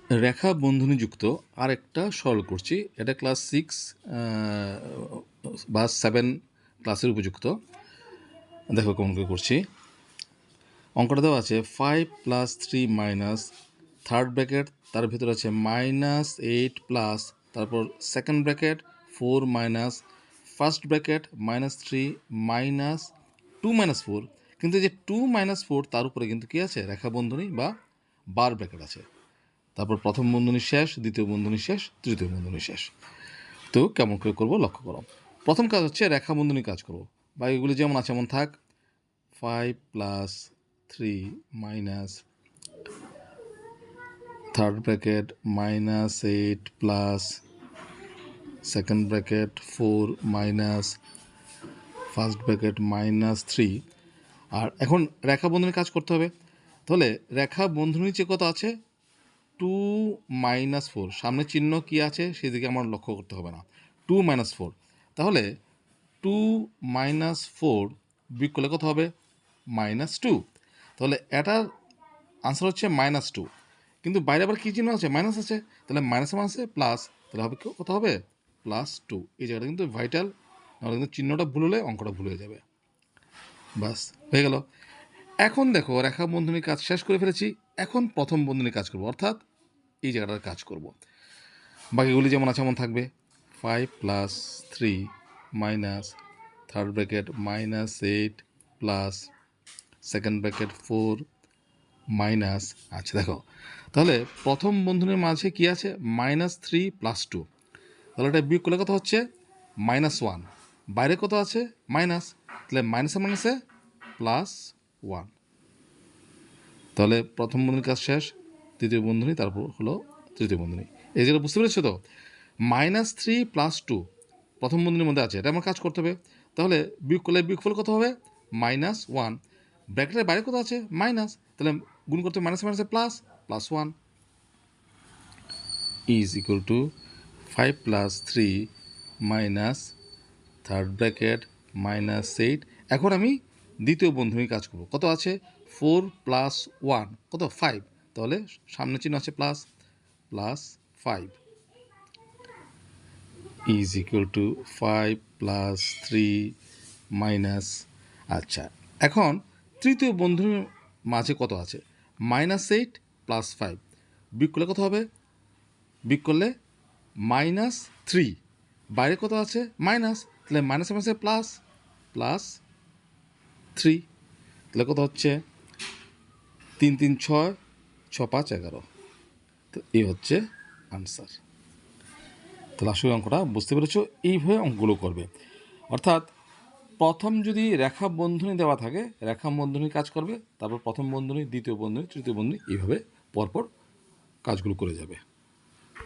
রেখা বন্ধনীযুক্ত আরেকটা সরল করছি। এটা ক্লাস 6 বা 7 ক্লাসের উপযুক্ত। দেখো কেমন করে করছি। অঙ্কটা দেওয়া আছে 5 + 3 মাইনাস থার্ড ব্র্যাকেট, তার ভিতরে আছে -8 প্লাস, তারপর second bracket 4 minus first bracket -3 minus 2 - 4। কিন্তু এই যে 2 - 4 তার উপরে কিন্তু কী আছে, রেখা বন্ধনী বা বার ব্র্যাকেট আছে। তারপর প্রথম বন্ধনী শেষ, দ্বিতীয় বন্ধনী শেষ, তৃতীয় বন্ধনী শেষ। তো কেমন করে করবো লক্ষ্য করো। প্রথম কাজ হচ্ছে রেখা বন্ধনী কাজ করবো, বা এগুলি যেমন আছে এমন থাক। 5 + 3 minus third bracket -8 plus second bracket 4 minus first bracket -3। আর এখন রেখা বন্ধনী কাজ করতে হবে। তাহলে রেখা বন্ধনীর যে কত আছে 2 - 4, সামনে চিহ্ন কি আছে সেদিকে আমার লক্ষ্য করতে হবে না। 2 - 4, তাহলে 2 - 4 বিয়োগ করলে কত হবে, -2। তাহলে এটার আনসার হচ্ছে -2, কিন্তু বাইরে আবার কী চিহ্ন আছে, মাইনাস আছে। তাহলে মাইনাসে মাইনাসে প্লাস, তাহলে হবে কত হবে, +2। এই জায়গাটা কিন্তু ভাইটাল, নাহলে কিন্তু চিহ্নটা ভুল হলে অঙ্কটা ভুল হয়ে যাবে। বাস হয়ে গেল। এখন দেখো রেখা বন্ধনীর কাজ শেষ করে ফেলেছি। এখন প্রথম বন্ধনীর কাজ করব, অর্থাৎ এই জায়গাটার কাজ করব। বাকিগুলি যেমন আছে এমন থাকবে। 5 + 3 minus third bracket -8 plus second bracket 4 minus, আচ্ছা দেখো, তাহলে প্রথম বন্ধনীর মাঝে কি আছে, -3 + 2। তাহলে এটা বিয়োগ করলে কত হচ্ছে, -1। বাইরে কত আছে, মাইনাস, তাহলে মাইনাসে মাইনাসে +1। তাহলে প্রথম বন্ধনীর কাজ শেষ, দ্বিতীয় বন্ধনী, তারপর হলো তৃতীয় বন্ধনী। এই যেটা বুঝতে পেরেছো তো, -3 + 2 প্রথম বন্ধনীর মধ্যে আছে, এটা আমার কাজ করতে হবে। তাহলে বিয়োগ করলে বিয়োগফল কত হবে, -1। ব্র্যাকেটের বাইরে কত আছে, মাইনাস, তাহলে গুণ করতে মাইনাসে মাইনাসে +1 is equal to 5 + 3 minus third bracket -8। এখন আমি দ্বিতীয় বন্ধনীর কাজ করব। কত আছে, 4 + 1 কত, 5। তাহলে সামনে চিহ্ন আছে +5 ইজ ইকুয়াল টু 5 + 3 মাইনাস, আচ্ছা এখন তৃতীয় বন্ধনীর মাঝে কত আছে, -8 + 5। বিয়োগ করলে কত হবে, বিয়োগ করলে -3। বাইরে কত আছে, মাইনাস, তাহলে মাইনাসে মাইনাসে +3। তাহলে কত হচ্ছে, 3 3 6, 6 5 11। তো এই হচ্ছে আনসার। তাহলে আসলে অঙ্কটা বুঝতে পেরেছো, এইভাবে অঙ্কগুলো করবে। অর্থাৎ প্রথম যদি রেখা বন্ধনী দেওয়া থাকে, রেখা বন্ধনীর কাজ করবে, তারপর প্রথম বন্ধনী, দ্বিতীয় বন্ধনী, তৃতীয় বন্ধনী, এইভাবে পরপর কাজগুলো করে যাবে।